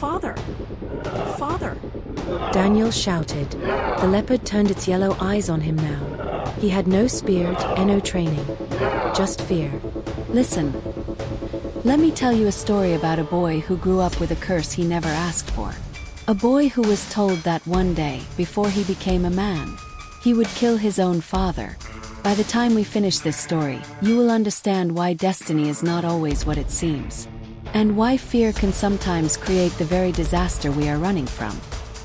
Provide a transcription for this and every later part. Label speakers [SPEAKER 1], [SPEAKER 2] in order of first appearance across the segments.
[SPEAKER 1] Father! Father!
[SPEAKER 2] Daniel shouted. The leopard turned its yellow eyes on him now. He had no spear, no training. Just fear. Listen. Let me tell you a story about a boy who grew up with a curse he never asked for. A boy who was told that one day, before he became a man, he would kill his own father. By the time we finish this story, you will understand why destiny is not always what it seems, and why fear can sometimes create the very disaster we are running from.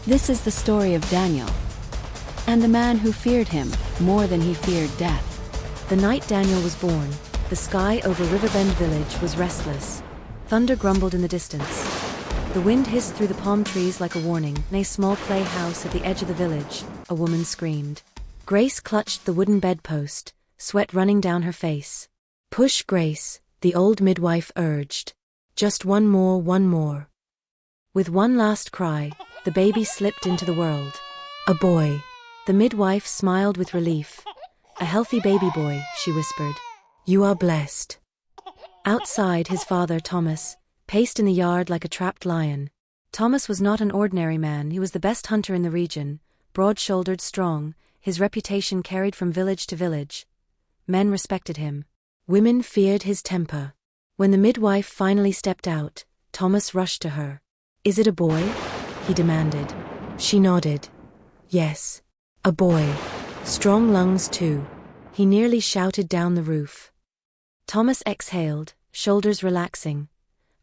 [SPEAKER 2] This is the story of Daniel, and the man who feared him more than he feared death. The night Daniel was born, the sky over Riverbend Village was restless. Thunder grumbled in the distance. The wind hissed through the palm trees like a warning. In a small clay house at the edge of the village, a woman screamed. Grace clutched the wooden bedpost, sweat running down her face. Push, Grace, the old midwife urged. Just one more, one more. With one last cry, the baby slipped into the world. A boy. The midwife smiled with relief. A healthy baby boy, she whispered. You are blessed. Outside, his father, Thomas, paced in the yard like a trapped lion. Thomas was not an ordinary man. He was the best hunter in the region, broad-shouldered, strong, his reputation carried from village to village. Men respected him. Women feared his temper. When the midwife finally stepped out, Thomas rushed to her. Is it a boy? He demanded. She nodded. Yes. A boy. Strong lungs too. He nearly shouted down the roof. Thomas exhaled, shoulders relaxing.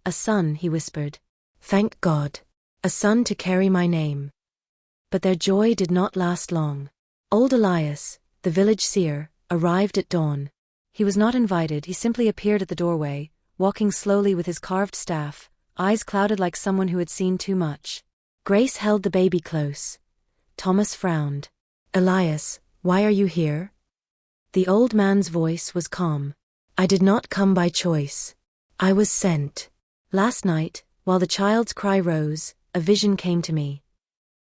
[SPEAKER 2] A son, he whispered. Thank God. A son to carry my name. But their joy did not last long. Old Elias, the village seer, arrived at dawn. He was not invited, he simply appeared at the doorway, walking slowly with his carved staff, eyes clouded like someone who had seen too much. Grace held the baby close. Thomas frowned. Elias, why are you here? The old man's voice was calm. I did not come by choice. I was sent. Last night, while the child's cry rose, a vision came to me.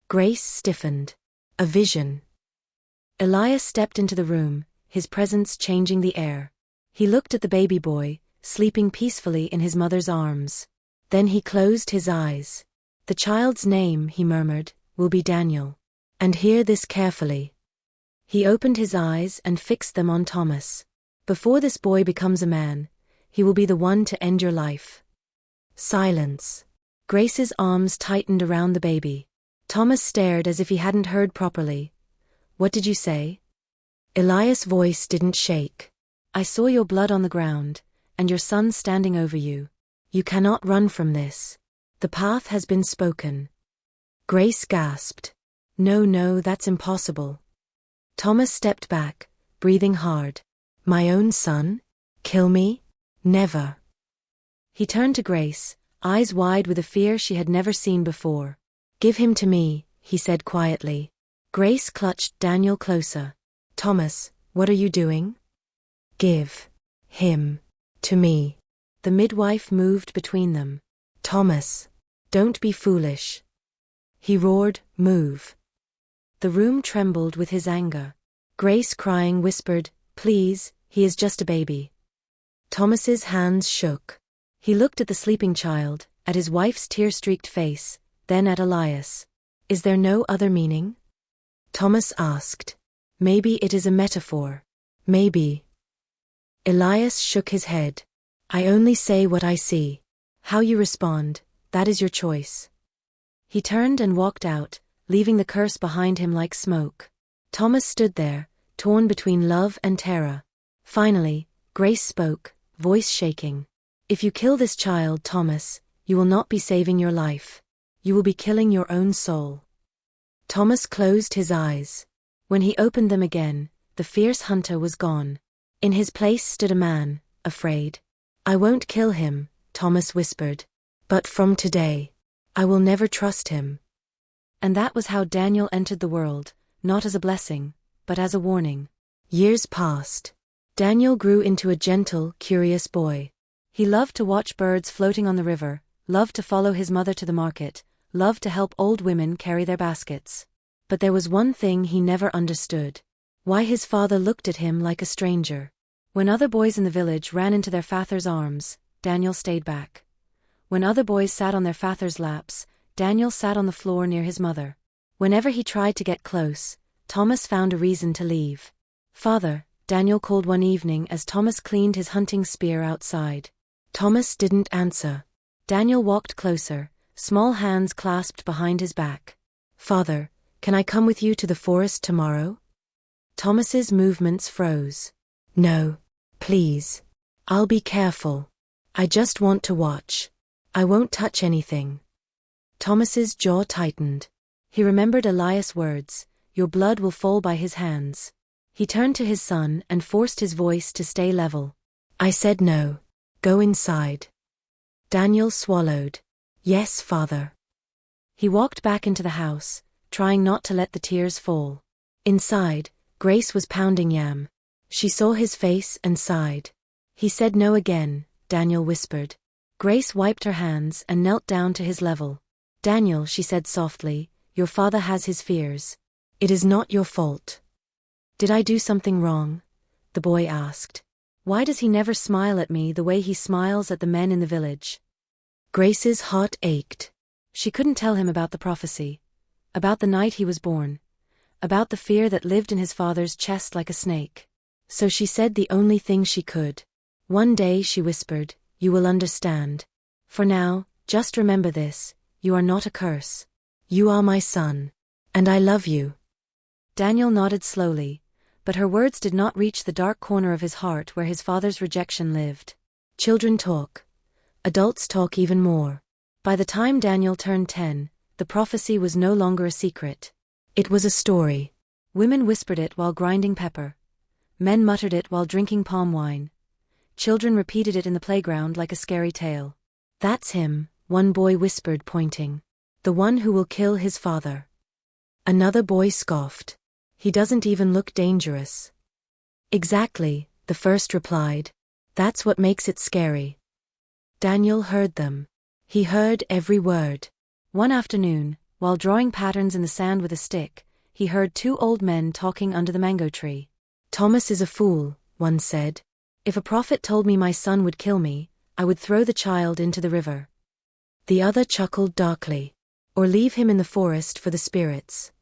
[SPEAKER 2] Grace stiffened. A vision. Elias stepped into the room, his presence changing the air. He looked at the baby boy, sleeping peacefully in his mother's arms. Then he closed his eyes. The child's name, he murmured, will be Daniel. And hear this carefully. He opened his eyes and fixed them on Thomas. Before this boy becomes a man, he will be the one to end your life. Silence. Grace's arms tightened around the baby. Thomas stared as if he hadn't heard properly. What did you say? Elias' voice didn't shake. I saw your blood on the ground, and your son standing over you. You cannot run from this. The path has been spoken. Grace gasped. No, that's impossible. Thomas stepped back, breathing hard. My own son? Kill me? Never. He turned to Grace, eyes wide with a fear she had never seen before. Give him to me, he said quietly. Grace clutched Daniel closer. Thomas, what are you doing? Give him to me. The midwife moved between them. Thomas, don't be foolish. He roared, move. The room trembled with his anger. Grace, crying, whispered, please, he is just a baby. Thomas's hands shook. He looked at the sleeping child, at his wife's tear-streaked face, then at Elias. Is there no other meaning? Thomas asked. Maybe it is a metaphor. Maybe. Elias shook his head. I only say what I see. How you respond, that is your choice. He turned and walked out, leaving the curse behind him like smoke. Thomas stood there, torn between love and terror. Finally, Grace spoke, voice shaking. If you kill this child, Thomas, you will not be saving your life. You will be killing your own soul. Thomas closed his eyes. When he opened them again, the fierce hunter was gone. In his place stood a man, afraid. I won't kill him, Thomas whispered. But from today, I will never trust him. And that was how Daniel entered the world, not as a blessing, but as a warning. Years passed. Daniel grew into a gentle, curious boy. He loved to watch birds floating on the river, loved to follow his mother to the market, loved to help old women carry their baskets. But there was one thing he never understood. Why his father looked at him like a stranger. When other boys in the village ran into their father's arms, Daniel stayed back. When other boys sat on their father's laps, Daniel sat on the floor near his mother. Whenever he tried to get close, Thomas found a reason to leave. "Father," Daniel called one evening as Thomas cleaned his hunting spear outside. Thomas didn't answer. Daniel walked closer, small hands clasped behind his back. "Father, can I come with you to the forest tomorrow?" Thomas's movements froze. "No, please. I'll be careful. I just want to watch. I won't touch anything." Thomas's jaw tightened. He remembered Elias' words, "Your blood will fall by his hands." He turned to his son and forced his voice to stay level. "I said no. Go inside." Daniel swallowed. "Yes, father." He walked back into the house, trying not to let the tears fall. Inside, Grace was pounding yam. She saw his face and sighed. "He said no again," Daniel whispered. Grace wiped her hands and knelt down to his level. "Daniel," she said softly, "your father has his fears. It is not your fault." "Did I do something wrong?" the boy asked. "Why does he never smile at me the way he smiles at the men in the village?" Grace's heart ached. She couldn't tell him about the prophecy, about the night he was born, about the fear that lived in his father's chest like a snake. So she said the only thing she could. "One day," she whispered, "you will understand. For now, just remember this, you are not a curse. You are my son. And I love you." Daniel nodded slowly, but her words did not reach the dark corner of his heart where his father's rejection lived. Children talk. Adults talk even more. By the time Daniel turned 10, the prophecy was no longer a secret. It was a story. Women whispered it while grinding pepper. Men muttered it while drinking palm wine. Children repeated it in the playground like a scary tale. "That's him," one boy whispered, pointing. "The one who will kill his father." Another boy scoffed. "He doesn't even look dangerous." "Exactly," the first replied. "That's what makes it scary." Daniel heard them. He heard every word. One afternoon, while drawing patterns in the sand with a stick, he heard two old men talking under the mango tree. "Thomas is a fool," one said. "If a prophet told me my son would kill me, I would throw the child into the river." The other chuckled darkly. "Or leave him in the forest for the spirits."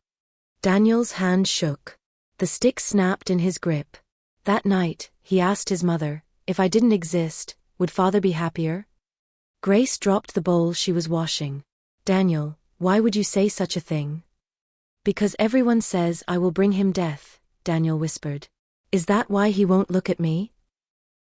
[SPEAKER 2] Daniel's hand shook. The stick snapped in his grip. That night, he asked his mother, "If I didn't exist, would father be happier?" Grace dropped the bowl she was washing. "Daniel, why would you say such a thing?" "Because everyone says I will bring him death," Daniel whispered. "Is that why he won't look at me?"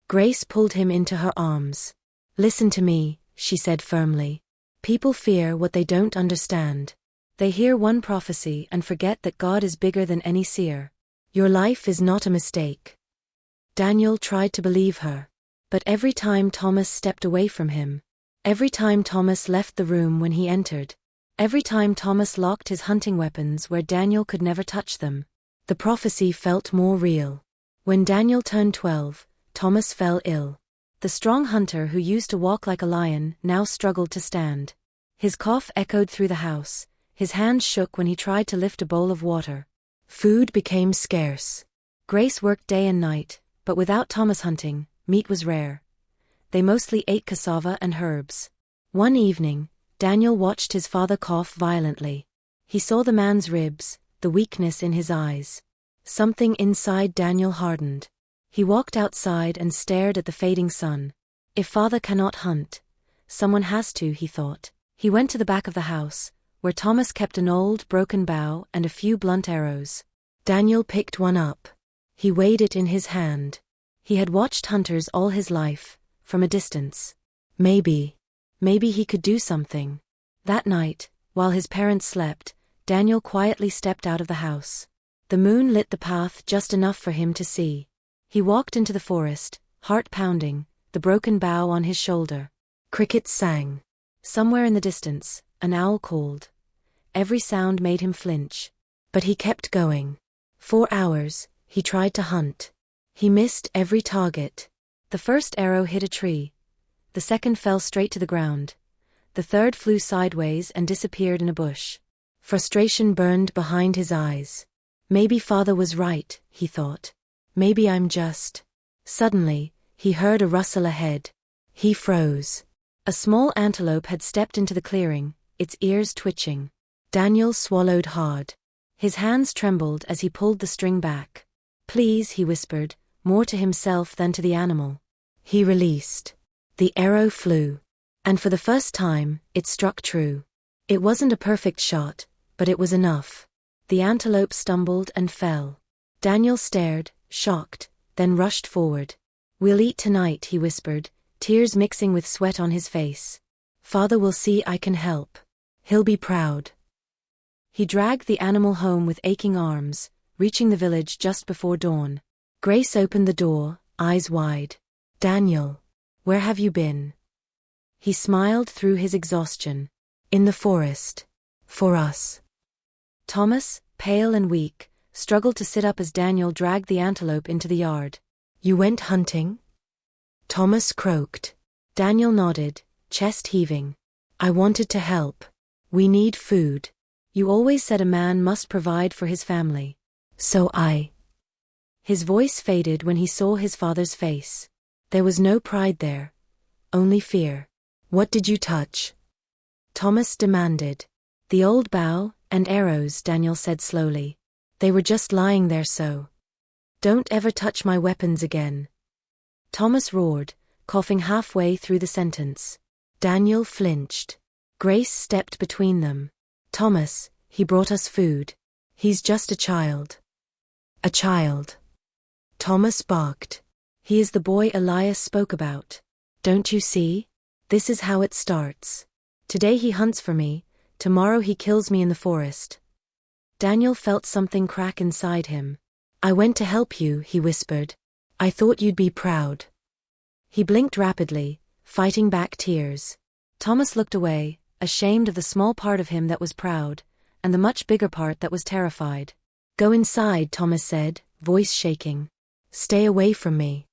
[SPEAKER 2] Grace pulled him into her arms. "Listen to me," she said firmly. "People fear what they don't understand. They hear one prophecy and forget that God is bigger than any seer. Your life is not a mistake." Daniel tried to believe her. But every time Thomas stepped away from him, every time Thomas left the room when he entered, every time Thomas locked his hunting weapons where Daniel could never touch them, the prophecy felt more real. When Daniel turned 12, Thomas fell ill. The strong hunter who used to walk like a lion now struggled to stand. His cough echoed through the house, his hands shook when he tried to lift a bowl of water. Food became scarce. Grace worked day and night, but without Thomas hunting, meat was rare. They mostly ate cassava and herbs. One evening, Daniel watched his father cough violently. He saw the man's ribs, the weakness in his eyes. Something inside Daniel hardened. He walked outside and stared at the fading sun. If father cannot hunt, someone has to, he thought. He went to the back of the house, where Thomas kept an old broken bow and a few blunt arrows. Daniel picked one up. He weighed it in his hand. He had watched hunters all his life, from a distance. Maybe he could do something. That night, while his parents slept, Daniel quietly stepped out of the house. The moon lit the path just enough for him to see. He walked into the forest, heart pounding, the broken bow on his shoulder. Crickets sang. Somewhere in the distance, an owl called. Every sound made him flinch. But he kept going. 4 hours, he tried to hunt. He missed every target. The first arrow hit a tree. The second fell straight to the ground. The third flew sideways and disappeared in a bush. Frustration burned behind his eyes. Maybe father was right, he thought. Maybe I'm just. Suddenly, he heard a rustle ahead. He froze. A small antelope had stepped into the clearing, its ears twitching. Daniel swallowed hard. His hands trembled as he pulled the string back. "Please," he whispered, more to himself than to the animal. He released. The arrow flew. And for the first time, it struck true. It wasn't a perfect shot, but it was enough. The antelope stumbled and fell. Daniel stared, shocked, then rushed forward. "We'll eat tonight," he whispered, tears mixing with sweat on his face. "Father will see I can help. He'll be proud." He dragged the animal home with aching arms, reaching the village just before dawn. Grace opened the door, eyes wide. "Daniel, where have you been?" He smiled through his exhaustion. "In the forest. For us." Thomas, pale and weak, struggled to sit up as Daniel dragged the antelope into the yard. "You went hunting?" Thomas croaked. Daniel nodded, chest heaving. "I wanted to help. We need food. You always said a man must provide for his family. So I..." His voice faded when he saw his father's face. There was no pride there, only fear. "What did you touch?" Thomas demanded. "The old bow and arrows," Daniel said slowly. "They were just lying there so. Don't ever touch my weapons again." Thomas roared, coughing halfway through the sentence. Daniel flinched. Grace stepped between them. "Thomas, he brought us food. He's just a child." "A child?" Thomas barked. "He is the boy Elias spoke about. Don't you see? This is how it starts. Today he hunts for me, tomorrow he kills me in the forest." Daniel felt something crack inside him. "I went to help you," he whispered. "I thought you'd be proud." He blinked rapidly, fighting back tears. Thomas looked away, ashamed of the small part of him that was proud, and the much bigger part that was terrified. "Go inside," Thomas said, voice shaking. "Stay away from me."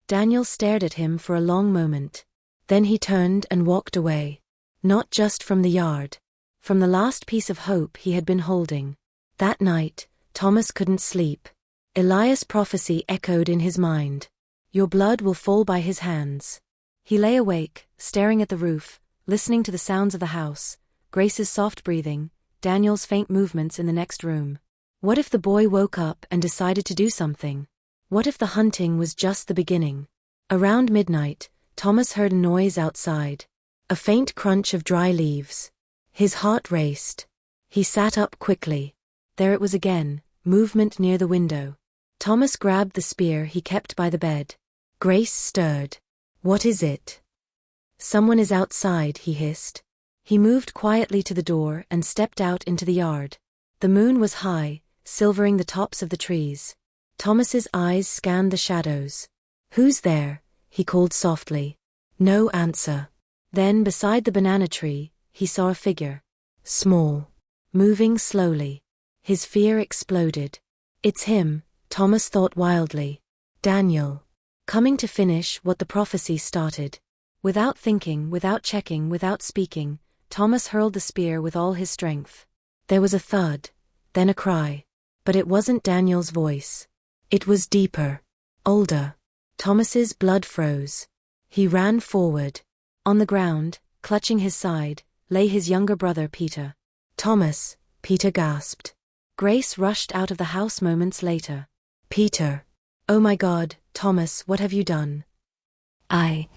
[SPEAKER 2] Daniel stared at him for a long moment. Then he turned and walked away. Not just from the yard. From the last piece of hope he had been holding. That night, Thomas couldn't sleep. Elias' prophecy echoed in his mind. "Your blood will fall by his hands." He lay awake, staring at the roof, listening to the sounds of the house, Grace's soft breathing, Daniel's faint movements in the next room. What if the boy woke up and decided to do something? What if the hunting was just the beginning? Around midnight, Thomas heard a noise outside. A faint crunch of dry leaves. His heart raced. He sat up quickly. There it was again, movement near the window. Thomas grabbed the spear he kept by the bed. Grace stirred. "What is it?" "Someone is outside," he hissed. He moved quietly to the door and stepped out into the yard. The moon was high, silvering the tops of the trees. Thomas's eyes scanned the shadows. "Who's there?" he called softly. No answer. Then beside the banana tree, he saw a figure. Small. Moving slowly. His fear exploded. "It's him," Thomas thought wildly. Daniel. Coming to finish what the prophecy started. Without thinking, without checking, without speaking, Thomas hurled the spear with all his strength. There was a thud, then a cry. But it wasn't Daniel's voice. It was deeper. Older. Thomas's blood froze. He ran forward. On the ground, clutching his side, lay his younger brother Peter. "Thomas," Peter gasped. Grace rushed out of the house moments later. "Peter. Oh my God, Thomas, what have you done?" I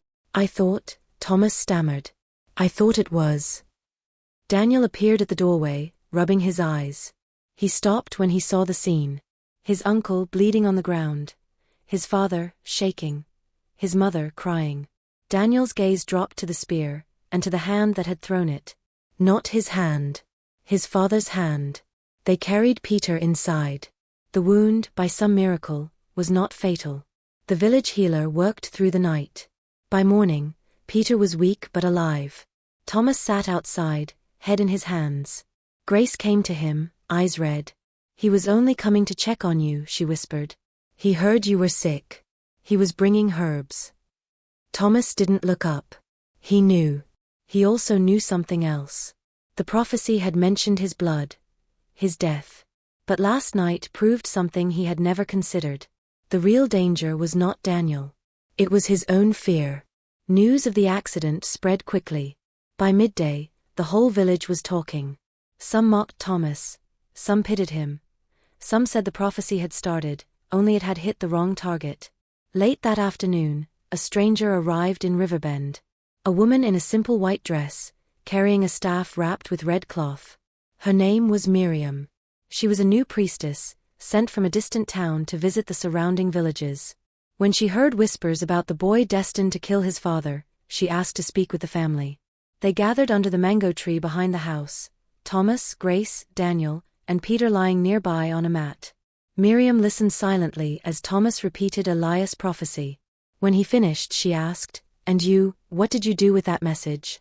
[SPEAKER 2] thought," Thomas stammered. "I thought it was." Daniel appeared at the doorway, rubbing his eyes. He stopped when he saw the scene. His uncle bleeding on the ground. His father, shaking. His mother, crying. Daniel's gaze dropped to the spear, and to the hand that had thrown it. Not his hand. His father's hand. They carried Peter inside. The wound, by some miracle, was not fatal. The village healer worked through the night. By morning, Peter was weak but alive. Thomas sat outside, head in his hands. Grace came to him, eyes red. "He was only coming to check on you," she whispered. "He heard you were sick. He was bringing herbs." Thomas didn't look up. He knew. He also knew something else. The prophecy had mentioned his blood. His death. But last night proved something he had never considered. The real danger was not Daniel. It was his own fear. News of the accident spread quickly. By midday, the whole village was talking. Some mocked Thomas, some pitied him. Some said the prophecy had started, only it had hit the wrong target. Late that afternoon, a stranger arrived in Riverbend. A woman in a simple white dress, carrying a staff wrapped with red cloth. Her name was Miriam. She was a new priestess, sent from a distant town to visit the surrounding villages. When she heard whispers about the boy destined to kill his father, she asked to speak with the family. They gathered under the mango tree behind the house, Thomas, Grace, Daniel, and Peter lying nearby on a mat. Miriam listened silently as Thomas repeated Elias' prophecy. When he finished, she asked, "And you, what did you do with that message?"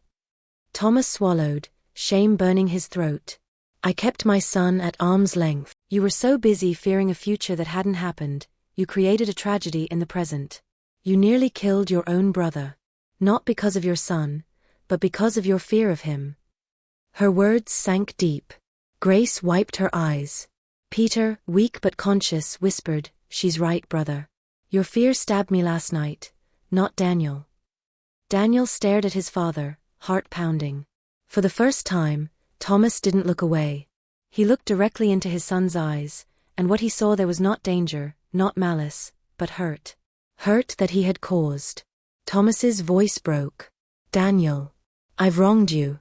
[SPEAKER 2] Thomas swallowed, shame burning his throat. "I kept my son at arm's length." "You were so busy fearing a future that hadn't happened, you created a tragedy in the present. You nearly killed your own brother. Not because of your son, but because of your fear of him." Her words sank deep. Grace wiped her eyes. Peter, weak but conscious, whispered, "She's right, brother. Your fear stabbed me last night, not Daniel." Daniel stared at his father, heart pounding. For the first time, Thomas didn't look away. He looked directly into his son's eyes, and what he saw there was not danger, not malice, but hurt. Hurt that he had caused. Thomas's voice broke. "Daniel, I've wronged you."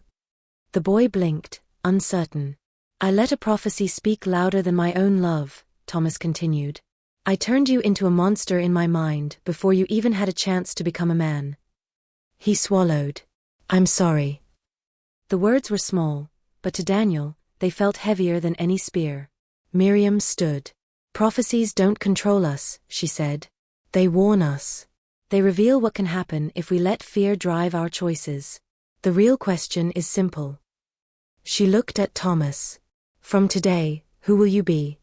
[SPEAKER 2] The boy blinked, uncertain. "I let a prophecy speak louder than my own love," Thomas continued. "I turned you into a monster in my mind before you even had a chance to become a man." He swallowed. "I'm sorry." The words were small, but to Daniel, they felt heavier than any spear. Miriam stood. "Prophecies don't control us," she said. "They warn us. They reveal what can happen if we let fear drive our choices. The real question is simple." She looked at Thomas. "From today, who will you be?"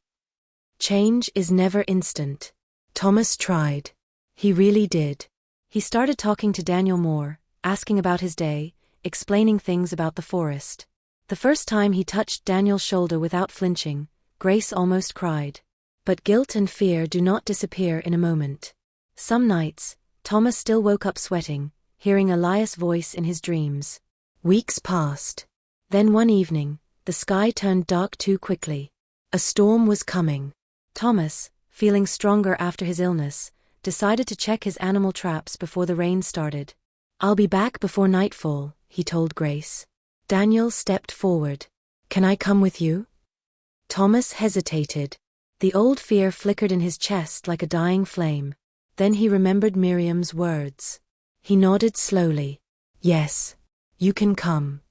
[SPEAKER 2] Change is never instant. Thomas tried. He really did. He started talking to Daniel more, asking about his day, explaining things about the forest. The first time he touched Daniel's shoulder without flinching, Grace almost cried. But guilt and fear do not disappear in a moment. Some nights, Thomas still woke up sweating, hearing Elias' voice in his dreams. Weeks passed. Then one evening, the sky turned dark too quickly. A storm was coming. Thomas, feeling stronger after his illness, decided to check his animal traps before the rain started. "I'll be back before nightfall," he told Grace. Daniel stepped forward. "Can I come with you?" Thomas hesitated. The old fear flickered in his chest like a dying flame. Then he remembered Miriam's words. He nodded slowly. "Yes, you can come."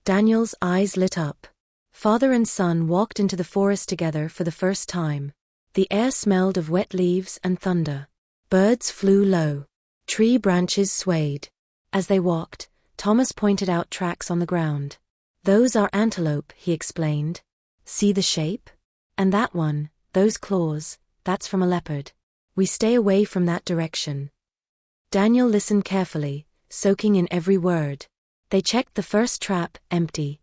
[SPEAKER 2] Daniel's eyes lit up. Father and son walked into the forest together for the first time. The air smelled of wet leaves and thunder. Birds flew low. Tree branches swayed. As they walked, Thomas pointed out tracks on the ground. "Those are antelope," he explained. "See the shape? And that one, those claws, that's from a leopard. We stay away from that direction." Daniel listened carefully, soaking in every word. They checked the first trap, empty.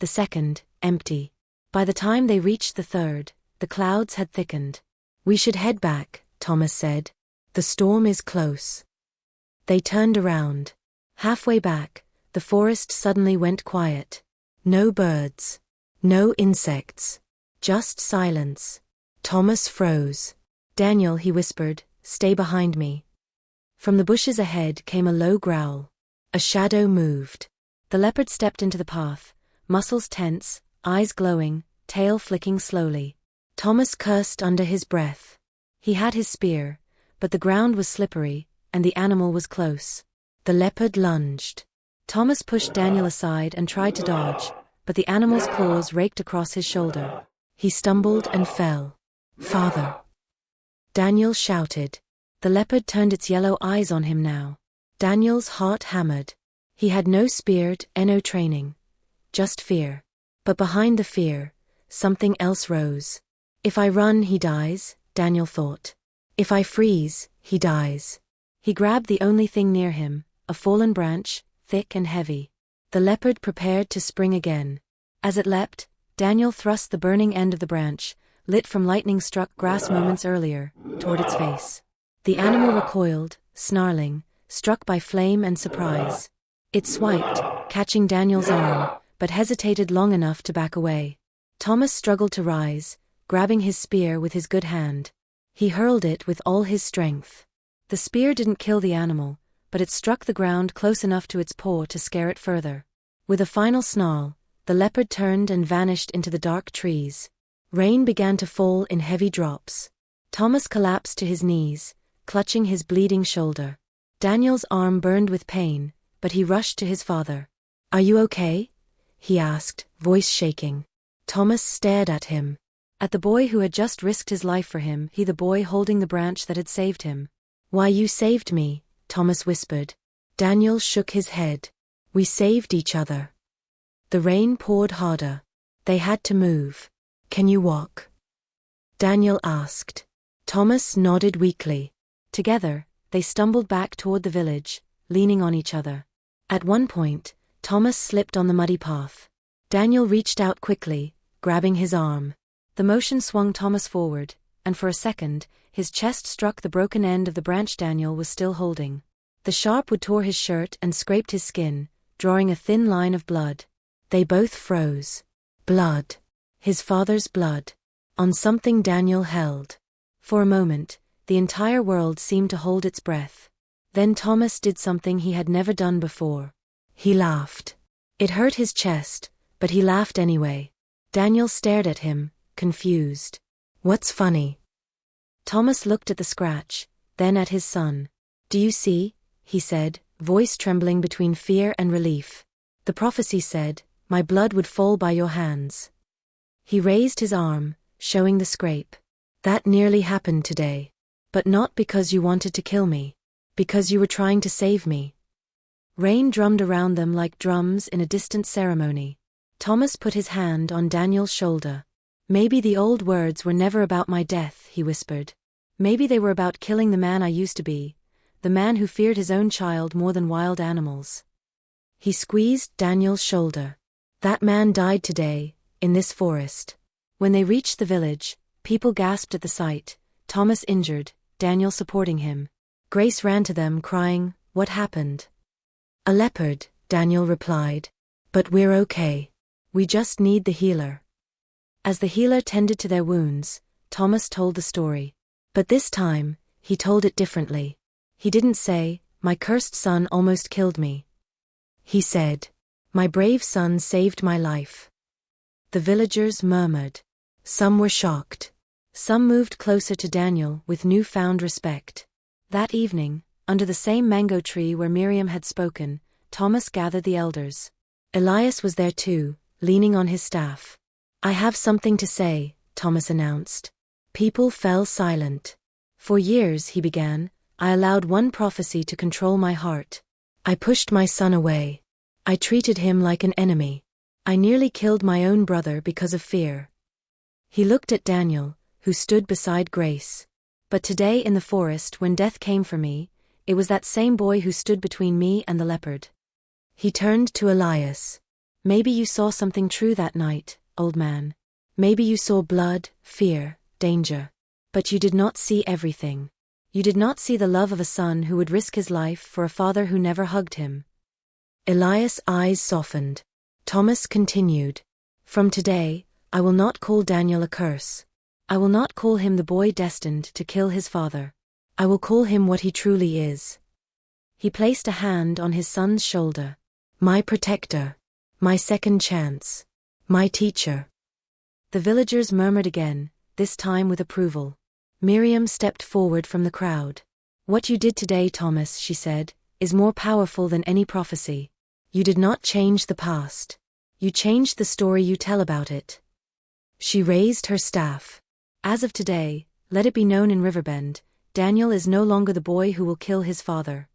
[SPEAKER 2] The second, empty. By the time they reached the third, the clouds had thickened. "We should head back," Thomas said. "The storm is close." They turned around. Halfway back, the forest suddenly went quiet. No birds. No insects. Just silence. Thomas froze. "Daniel," he whispered, "stay behind me." From the bushes ahead came a low growl. A shadow moved. The leopard stepped into the path, muscles tense, eyes glowing, tail flicking slowly. Thomas cursed under his breath. He had his spear, but the ground was slippery, and the animal was close. The leopard lunged. Thomas pushed Daniel aside and tried to dodge, but the animal's claws raked across his shoulder. He stumbled and fell. "Father!" Daniel shouted. The leopard turned its yellow eyes on him now. Daniel's heart hammered. He had no spear, no training. Just fear. But behind the fear, something else rose. "If I run, he dies," Daniel thought. "If I freeze, he dies." He grabbed the only thing near him, a fallen branch, thick and heavy. The leopard prepared to spring again. As it leapt, Daniel thrust the burning end of the branch, lit from lightning-struck grass moments earlier, toward its face. The animal recoiled, snarling, struck by flame and surprise. It swiped, catching Daniel's arm, but hesitated long enough to back away. Thomas struggled to rise, grabbing his spear with his good hand. He hurled it with all his strength. The spear didn't kill the animal, but it struck the ground close enough to its paw to scare it further. With a final snarl, the leopard turned and vanished into the dark trees. Rain began to fall in heavy drops. Thomas collapsed to his knees, clutching his bleeding shoulder. Daniel's arm burned with pain, but he rushed to his father. "Are you okay?" he asked, voice shaking. Thomas stared at him. At the boy who had just risked his life for him, the boy holding the branch that had saved him. "Why, you saved me," Thomas whispered. Daniel shook his head. "We saved each other." The rain poured harder. They had to move. "Can you walk?" Daniel asked. Thomas nodded weakly. Together, they stumbled back toward the village, leaning on each other. At one point, Thomas slipped on the muddy path. Daniel reached out quickly, grabbing his arm. The motion swung Thomas forward, and for a second, his chest struck the broken end of the branch Daniel was still holding. The sharp wood tore his shirt and scraped his skin, drawing a thin line of blood. They both froze. Blood. His father's blood. On something Daniel held. For a moment, the entire world seemed to hold its breath. Then Thomas did something he had never done before. He laughed. It hurt his chest, but he laughed anyway. Daniel stared at him, confused. "What's funny?" Thomas looked at the scratch, then at his son. "Do you see?" he said, voice trembling between fear and relief. "The prophecy said, my blood would fall by your hands." He raised his arm, showing the scrape. "That nearly happened today. But not because you wanted to kill me. Because you were trying to save me." Rain drummed around them like drums in a distant ceremony. Thomas put his hand on Daniel's shoulder. "Maybe the old words were never about my death," he whispered. "Maybe they were about killing the man I used to be, the man who feared his own child more than wild animals." He squeezed Daniel's shoulder. "That man died today, in this forest." When they reached the village, people gasped at the sight. Thomas injured, Daniel supporting him. Grace ran to them crying, "What happened?" "A leopard," Daniel replied. "But we're okay. We just need the healer." As the healer tended to their wounds, Thomas told the story. But this time, he told it differently. He didn't say, "My cursed son almost killed me." He said, "My brave son saved my life." The villagers murmured. Some were shocked. Some moved closer to Daniel with newfound respect. That evening, under the same mango tree where Miriam had spoken, Thomas gathered the elders. Elias was there too, leaning on his staff. "I have something to say," Thomas announced. People fell silent. "For years," he began, "I allowed one prophecy to control my heart. I pushed my son away. I treated him like an enemy. I nearly killed my own brother because of fear." He looked at Daniel, who stood beside Grace. "But today in the forest when death came for me, it was that same boy who stood between me and the leopard." He turned to Elias. "Maybe you saw something true that night, old man. Maybe you saw blood, fear, danger. But you did not see everything. You did not see the love of a son who would risk his life for a father who never hugged him." Elias' eyes softened. Thomas continued. "From today, I will not call Daniel a curse. I will not call him the boy destined to kill his father. I will call him what he truly is." He placed a hand on his son's shoulder. "My protector. My second chance. My teacher." The villagers murmured again, this time with approval. Miriam stepped forward from the crowd. "What you did today, Thomas," she said, "is more powerful than any prophecy. You did not change the past. You changed the story you tell about it." She raised her staff. "As of today, let it be known in Riverbend, Daniel is no longer the boy who will kill his father.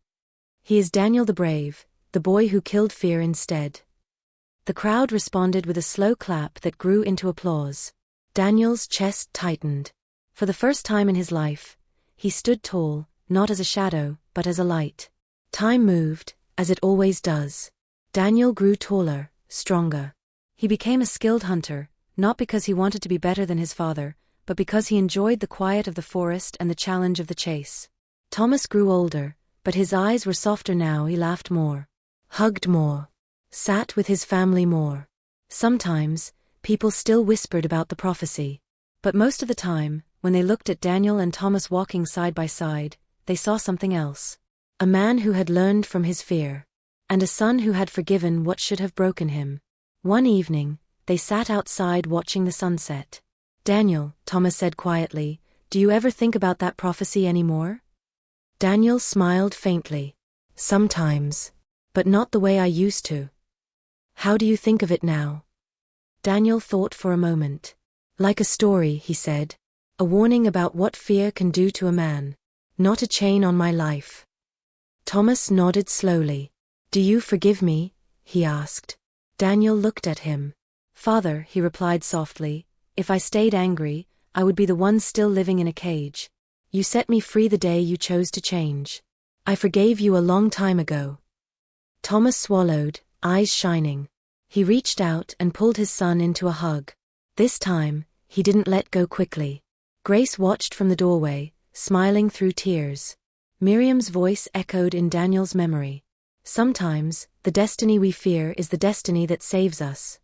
[SPEAKER 2] He is Daniel the brave, the boy who killed fear instead." The crowd responded with a slow clap that grew into applause. Daniel's chest tightened. For the first time in his life, he stood tall, not as a shadow, but as a light. Time moved, as it always does. Daniel grew taller, stronger. He became a skilled hunter, not because he wanted to be better than his father, but because he enjoyed the quiet of the forest and the challenge of the chase. Thomas grew older, But his eyes were softer now. He laughed more, hugged more, sat with his family more. Sometimes, people still whispered about the prophecy. But most of the time, when they looked at Daniel and Thomas walking side by side, they saw something else. A man who had learned from his fear. And a son who had forgiven what should have broken him. One evening, they sat outside watching the sunset. "Daniel," Thomas said quietly, "do you ever think about that prophecy anymore?" Daniel smiled faintly. "Sometimes. But not the way I used to." "How do you think of it now?" Daniel thought for a moment. "Like a story," he said. "A warning about what fear can do to a man. Not a chain on my life." Thomas nodded slowly. "Do you forgive me?" he asked. Daniel looked at him. "Father," he replied softly, "if I stayed angry, I would be the one still living in a cage. You set me free the day you chose to change. I forgave you a long time ago." Thomas swallowed, eyes shining. He reached out and pulled his son into a hug. This time, he didn't let go quickly. Grace watched from the doorway, smiling through tears. Miriam's voice echoed in Daniel's memory. "Sometimes, the destiny we fear is the destiny that saves us."